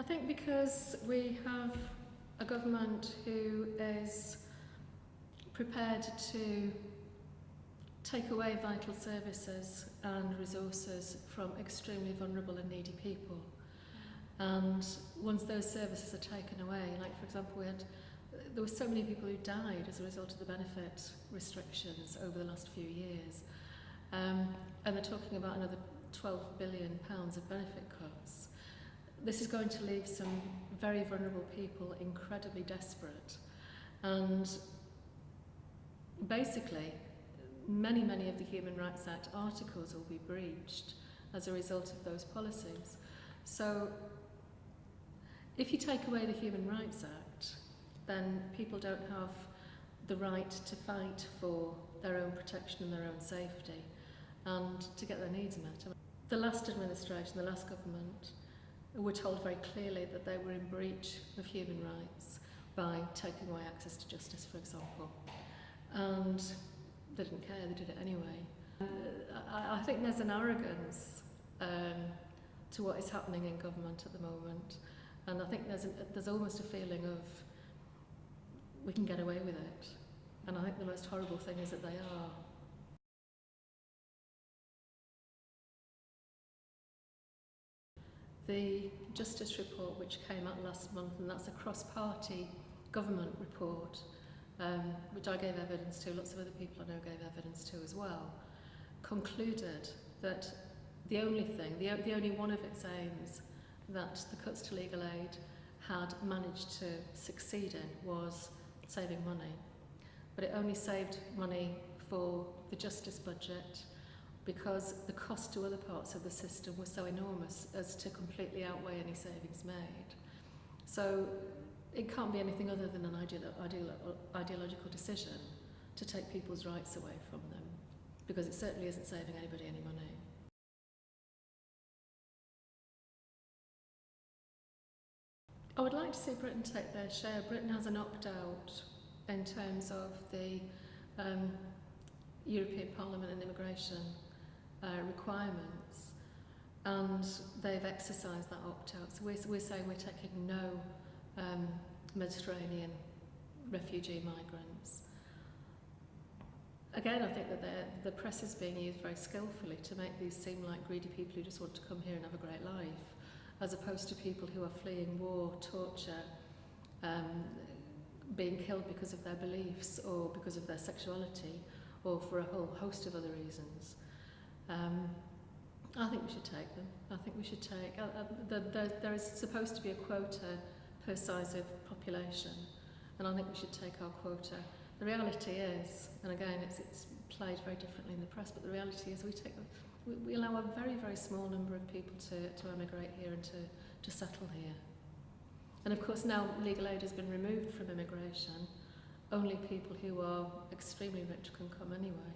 I think because we have a government who is prepared to take away vital services and resources from extremely vulnerable and needy people. And once those services are taken away, like for example there were so many people who died as a result of the benefit restrictions over the last few years, and they're talking about another £12 billion of benefit cuts. This is going to leave some very vulnerable people incredibly desperate, and basically many of the Human Rights Act articles will be breached as a result of those policies. So if you take away the Human Rights Act, then people don't have the right to fight for their own protection and their own safety and to get their needs met. The last administration, the last government, were told very clearly that they were in breach of human rights by taking away access to justice, for example. And they didn't care, they did it anyway. I think there's an arrogance to what is happening in government at the moment, and I think there's almost a feeling of we can get away with it, and I think the most horrible thing is that they are. The Justice Report, which came out last month, and that's a cross-party government report, which I gave evidence to, lots of other people I know gave evidence to as well, concluded that the only one of its aims that the cuts to legal aid had managed to succeed in was saving money. But it only saved money for the justice budget because the cost to other parts of the system was so enormous as to completely outweigh any savings made. So it can't be anything other than an ideological decision to take people's rights away from them, because it certainly isn't saving anybody any money. I would like to see Britain take their share. Britain has an opt-out in terms of the European Parliament and immigration requirements, and they've exercised that opt-out. So we're saying we're taking no Mediterranean refugee migrants. Again, I think that the press is being used very skillfully to make these seem like greedy people who just want to come here and have a great life, as opposed to people who are fleeing war, torture, being killed because of their beliefs or because of their sexuality or for a whole host of other reasons. I think we should take them. I think we should take... there is supposed to be a quota per size of population, and I think we should take our quota. The reality is, and again it's played very differently in the press, but the reality is we allow a very small number of people to emigrate here and to settle here. And of course now legal aid has been removed from immigration. Only people who are extremely rich can come anyway.